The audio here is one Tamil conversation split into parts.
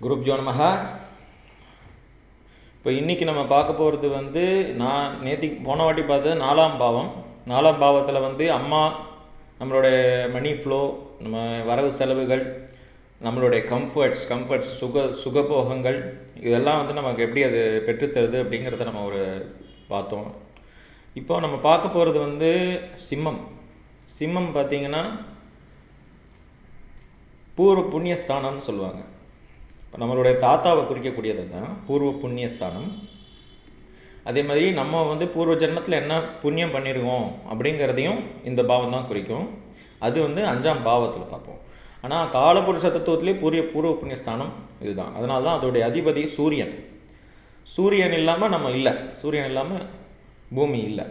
குருப்ஜோ நமஹ. இப்போ இன்றைக்கி நம்ம பார்க்க போகிறது நான் போன வாட்டி பார்த்தது 4ஆம் பாவம். 4ஆம் பாவத்தில் அம்மா, நம்மளுடைய மணி ஃப்ளோ, நம்ம வரவு செலவுகள், நம்மளுடைய கம்ஃபர்ட்ஸ் சுகபோகங்கள் இதெல்லாம் நமக்கு எப்படி அது பெற்றுத்தருது அப்படிங்கிறத நம்ம பார்த்தோம். இப்போ நம்ம பார்க்க போகிறது சிம்மம் பார்த்திங்கன்னா பூர்வ புண்ணியஸ்தானம்னு சொல்லுவாங்க. இப்போ நம்மளுடைய தாத்தாவை குறிக்கக்கூடியது தான் பூர்வ புண்ணியஸ்தானம். அதே மாதிரி நம்ம பூர்வ ஜென்மத்தில் என்ன புண்ணியம் பண்ணியிருக்கோம் அப்படிங்கிறதையும் இந்த பாவம் தான் குறிக்கும். அது 5ஆம் பாவத்தில் பார்ப்போம். ஆனால் காலபுருஷ தத்துவத்திலே பூர்வ புண்ணியஸ்தானம் இதுதான். அதனால தான் அதோடைய அதிபதி சூரியன். சூரியன் இல்லாமல் நம்ம இல்லை, சூரியன் இல்லாமல் பூமி இல்லை.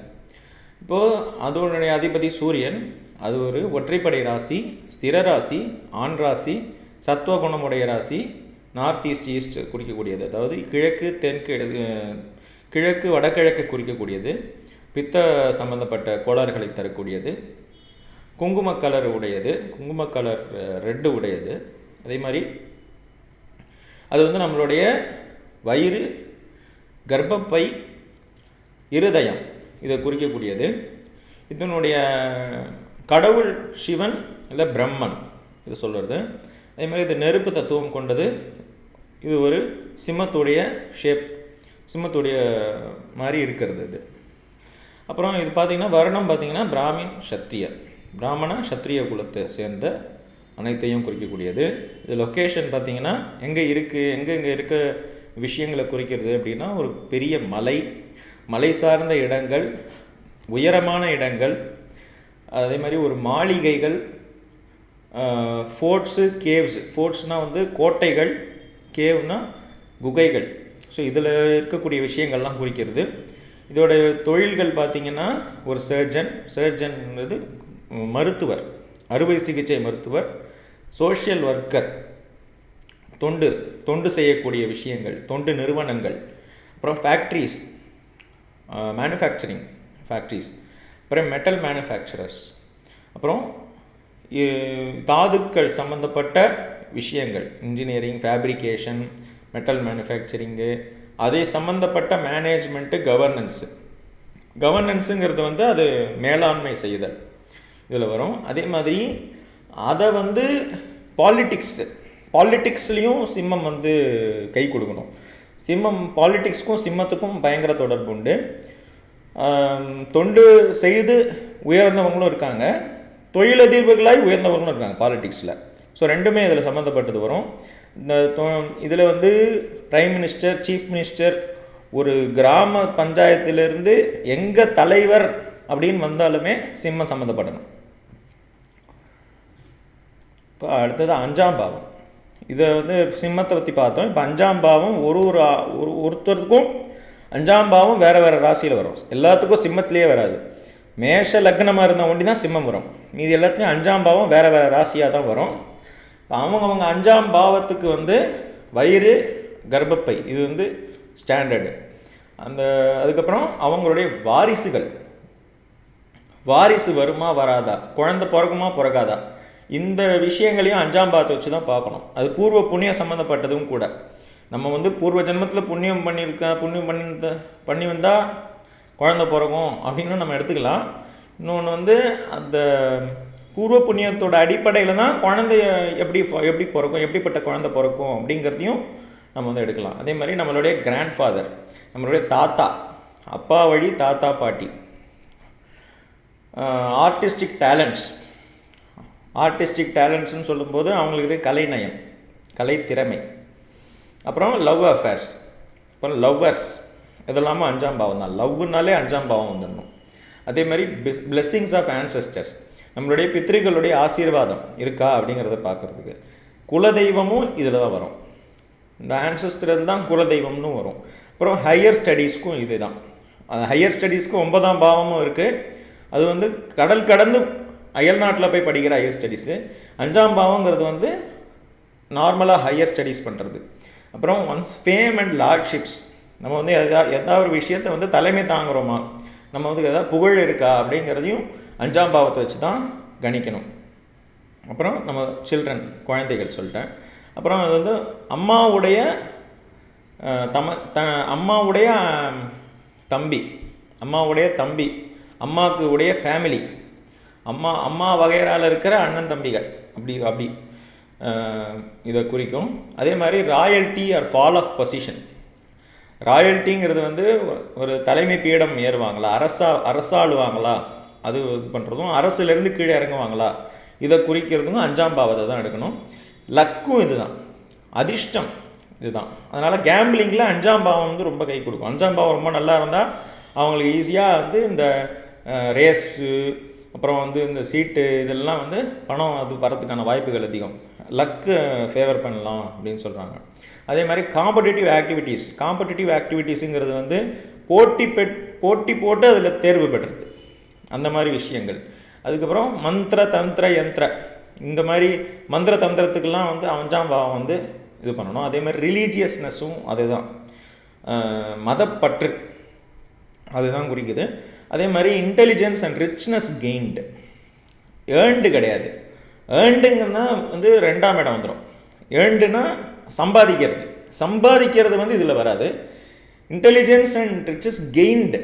இப்போது அதோடைய அதிபதி சூரியன். அது ஒரு ஒற்றைப்படை ராசி, ஸ்திர ராசி, ஆண் ராசி, சத்துவகுணமுடைய ராசி, நார்த் ஈஸ்ட் குறிக்கக்கூடியது. அதாவது கிழக்கு வடகிழக்கு குறிக்கக்கூடியது, பித்த சம்பந்தப்பட்ட கோளாறுகளை தரக்கூடியது, குங்கும கலர் உடையது, குங்கும கலர் ரெட்டு உடையது. அதே மாதிரி அது நம்மளுடைய வயிறு, கர்ப்பப்பை, இருதயம் இதை குறிக்கக்கூடியது. இதனுடைய கடவுள் சிவன் இல்லை பிரம்மன் இது சொல்கிறது. அதே மாதிரி இது நெருப்பு தத்துவம் கொண்டது. இது ஒரு சிம்மத்துடைய ஷேப், சிம்மத்துடைய மாதிரி இருக்கிறது இது. அப்புறம் இது பார்த்திங்கன்னா வருணம் பார்த்திங்கன்னா பிராமண சத்திரிய குலத்தை சேர்ந்த அனைத்தையும் குறிக்கக்கூடியது. இது லொக்கேஷன் பார்த்திங்கன்னா எங்கே இருக்க விஷயங்களை குறிக்கிறது அப்படின்னா ஒரு பெரிய மலை சார்ந்த இடங்கள், உயரமான இடங்கள், அதே மாதிரி ஒரு மாளிகைகள், ஃபோர்ட்ஸ்னால் கோட்டைகள், கேவ்னால் குகைகள். ஸோ இதில் இருக்கக்கூடிய விஷயங்கள்லாம் குறிக்கிறது. இதோடைய தொழில்கள் பார்த்திங்கன்னா ஒரு சர்ஜன்ங்கிறது மருத்துவர், அறுவை சிகிச்சை மருத்துவர், சோஷியல் ஒர்க்கர், தொண்டு செய்யக்கூடிய விஷயங்கள், தொண்டு நிறுவனங்கள், அப்புறம் ஃபேக்ட்ரிஸ், மேனுஃபேக்சரிங் ஃபேக்ட்ரிஸ், அப்புறம் மெட்டல் மேனுஃபேக்சரர்ஸ், அப்புறம் தாதுக்கள் சம்மந்தப்பட்ட விஷயங்கள், இன்ஜினியரிங், ஃபேப்ரிகேஷன், மெட்டல் மேனுஃபேக்சரிங்கு, அதை சம்மந்தப்பட்ட மேனேஜ்மெண்ட்டு, கவர்னன்ஸுங்கிறது அது மேலாண்மை செய்தல் இதில் வரும். அதே மாதிரி அதை பாலிட்டிக்ஸ்லேயும் சிம்மம் கை கொடுக்கணும். பாலிட்டிக்ஸ்க்கும் சிம்மத்துக்கும் பயங்கர தொடர்பு உண்டு. தொண்டு செய்து உயர்ந்தவங்களும் இருக்காங்க, தொழிலதிபர்களாய் உயர்ந்தவங்களும் இருக்காங்க பாலிட்டிக்ஸில். ஸோ ரெண்டுமே இதில் சம்மந்தப்பட்டது வரும். இதில் பிரைம் மினிஸ்டர், சீஃப் மினிஸ்டர், ஒரு கிராம பஞ்சாயத்திலிருந்து எங்கள் தலைவர் அப்படின்னு வந்தாலுமே சிம்மம் சம்மந்தப்படணும். இப்போ அடுத்தது 5ஆம் பாவம். இதை சிம்மத்தை பற்றி பார்த்தோம். இப்போ 5ஆம் பாவம் ஒருத்தருக்கும் 5ஆம் பாவம் வேறு ராசியில் வரும். எல்லாத்துக்கும் சிம்மத்திலேயே வராது. மேஷ லக்னமாக இருந்த ஒண்டி தான் சிம்மம் வரும். மீதி எல்லாத்துலேயும் 5ஆம் பாவம் வேறு ராசியாக தான் வரும். அவங்க 5ஆம் பாவத்துக்கு வயிறு, கர்ப்பப்பை இது ஸ்டாண்டர்டு. அதுக்கப்புறம் அவங்களுடைய வாரிசு வருமா வராதா, குழந்தை பிறகுமா பிறகாதா, இந்த விஷயங்களையும் 5ஆம் பாவத்தை வச்சு தான் பார்க்கணும். அது பூர்வ புண்ணியம் சம்மந்தப்பட்டதும் கூட. நம்ம பூர்வ ஜென்மத்தில் புண்ணியம் பண்ணி வந்தால் குழந்தை பிறகும் அப்படின்னு நம்ம எடுத்துக்கலாம். இன்னொன்று அந்த பூர்வ புண்ணியத்தோட அடிப்படையில் தான் குழந்தைய எப்படி பிறக்கும், எப்படிப்பட்ட குழந்தை பிறக்கும் அப்படிங்கிறதையும் நம்ம எடுக்கலாம். அதே மாதிரி நம்மளுடைய கிராண்ட்ஃபாதர், நம்மளுடைய தாத்தா, அப்பா வழி தாத்தா பாட்டி, ஆர்டிஸ்டிக் டேலண்ட்ஸ்னு சொல்லும்போது அவங்களுக்கு கலைநயம், கலைத்திறமை, அப்புறம் லவ் அஃபேர்ஸ், அப்புறம் லவ்வர்ஸ், இதெல்லாமல் 5ஆம் பாவம் தான். லவ்னாலே 5ஆம் பாவம் வந்துடணும். அதே மாதிரி பிளெஸ்ஸிங்ஸ் ஆஃப் ஆன்செஸ்டர்ஸ், நம்மளுடைய பித்ருக்களுடைய ஆசீர்வாதம் இருக்கா அப்படிங்கிறத பார்க்குறதுக்கு. குலதெய்வமும் இதில் தான் வரும். இந்த ஆன்செஸ்டர் தான் குலதெய்வம்னு வரும். அப்புறம் ஹையர் ஸ்டடீஸ்க்கும் இது தான். ஹையர் ஸ்டடீஸ்க்கு 9ஆம் பாவமும் இருக்குது. அது கடல் கடந்து அயல்நாட்டில் போய் படிக்கிற ஹையர் ஸ்டடீஸு. 5ஆம் பாவங்கிறது நார்மலாக ஹையர் ஸ்டடீஸ் பண்ணுறது. அப்புறம் ஃபேம் அண்ட் லார்ட்ஷிப்ஸ், நம்ம எதாவது ஒரு விஷயத்தை தலைமை தாங்குகிறோமா, நம்ம எதாவது புகழ் இருக்கா அப்படிங்கிறதையும் 5ஆம் பாவத்தை வச்சு தான் கணிக்கணும். அப்புறம் நம்ம சில்ட்ரன், குழந்தைகள் சொல்லிட்டேன். அப்புறம் அது வந்து அம்மாவுடைய அம்மாவுடைய தம்பி, அம்மாவுடைய தம்பி, அம்மாவுக்கு உடைய ஃபேமிலி, அம்மா வகையறால் இருக்கிற அண்ணன் தம்பிகள், அப்படி இதை குறிக்கும். அதே மாதிரி royalty or fall of position. ராயல்ட்டிங்கிறது வந்து ஒரு தலைமை பீடம் ஏறுவாங்களா, அரசாளுவாங்களா, அது இது பண்ணுறதும், அரசுலேருந்து கீழே இறங்குவாங்களா, இதை குறிக்கிறதுக்கும் 5ஆம் பாவத்தை தான் எடுக்கணும். லக்கும் இதுதான், அதிர்ஷ்டம் இதுதான். அதனால் கேம்பிளிங்கில் 5ஆம் பாவம் வந்து ரொம்ப கை கொடுக்கும். 5ஆம் பாவம் ரொம்ப நல்லா இருந்தால் அவங்களுக்கு ஈஸியாக வந்து இந்த ரேஸு, அப்புறம் வந்து இந்த சீட்டு, இதெல்லாம் வந்து பணம் அது வரதுக்கான வாய்ப்புகள் அதிகம். லக்கு ஃபேவர் பண்ணலாம் அப்படின்னு சொல்கிறாங்க. அதே மாதிரி காம்படிட்டிவ் ஆக்டிவிட்டீஸுங்கிறது வந்து போட்டி போட்டு அதில் தேர்வு பெறுறது, அந்த மாதிரி விஷயங்கள். அதுக்கப்புறம் மந்திர தந்திர யந்திர, இந்த மாதிரி மந்திர தந்திரத்துக்கெல்லாம் வந்து 5ஆம் பாவம் வந்து இது பண்ணணும். அதே மாதிரி ரிலீஜியஸ்னஸும் அதுதான், மதப்பற்று அதுதான் குறிக்குது. அதே மாதிரி intelligence and richness gained, earned கிடையாது. ஏர்ண்டுங்கன்னா வந்து 2ஆம் இடம் வந்துடும். ஏர்ண்டுனா சம்பாதிக்கிறது வந்து இதில் வராது. இன்டெலிஜென்ஸ் அண்ட் ரிச்சஸ் கெயின்டு,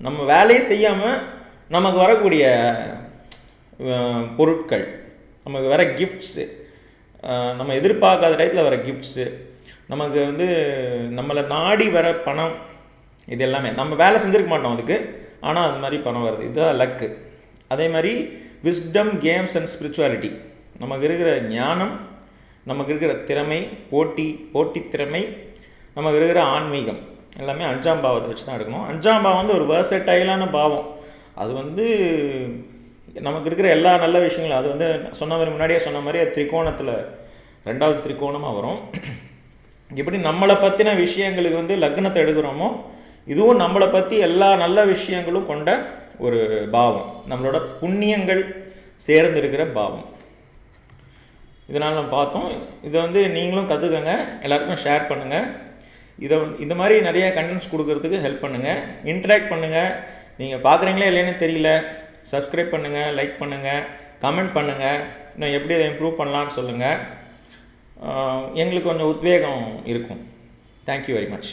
நம்ம வேலையை செய்யாமல் நமக்கு வரக்கூடிய பொருட்கள், நமக்கு வர கிஃப்ட்ஸு, நம்ம எதிர்பார்க்காத டயத்தில் வர கிஃப்ட்ஸு, நமக்கு வந்து நம்மளை நாடி வர பணம், இது எல்லாமே நம்ம வேலை செஞ்சுருக்க மாட்டோம் அதுக்கு, ஆனால் அது மாதிரி பணம் வருது, இதுதான் லக்கு. அதே மாதிரி விஸ்டம், கேம்ஸ் அண்ட் ஸ்பிரிச்சுவாலிட்டி, நமக்கு இருக்கிற ஞானம், நமக்கு இருக்கிற திறமை, போட்டி திறமை, நமக்கு இருக்கிற ஆன்மீகம், எல்லாமே 5ஆம் பாவத்தை வச்சு தான் எடுக்கணும். 5ஆம் பாவம் வந்து ஒரு வேர்சடைலான பாவம். அது வந்து நமக்கு இருக்கிற எல்லா நல்ல விஷயங்களும், அது வந்து முன்னாடியே சொன்ன மாதிரி அது திரிகோணத்தில் 2வது திரிகோணமாக வரும். எப்படி நம்மளை பற்றின விஷயங்களுக்கு வந்து லக்னத்தை எடுக்கிறோமோ, இதுவும் நம்மளை பற்றி எல்லா நல்ல விஷயங்களும் கொண்ட ஒரு பாவம், நம்மளோட புண்ணியங்கள் சேர்ந்து இருக்கிற பாவம். இதனால் நம்ம பார்த்தோம். இதை வந்து நீங்களும் கற்றுக்கங்க, எல்லாருக்கும் ஷேர் பண்ணுங்கள். இந்த மாதிரி நிறைய கண்டென்ட்ஸ் கொடுக்கறதுக்கு ஹெல்ப் பண்ணுங்கள், இன்ட்ராக்ட் பண்ணுங்கள். நீங்கள் பார்க்குறீங்களே இல்லைன்னு தெரியல, சப்ஸ்கிரைப் பண்ணுங்கள், லைக் பண்ணுங்கள், கமெண்ட் பண்ணுங்கள். இன்னும் எப்படி அதை இம்ப்ரூவ் பண்ணலான்னு சொல்லுங்கள். எங்களுக்கு கொஞ்சம் உத்வேகம் இருக்கும். Thank you very much.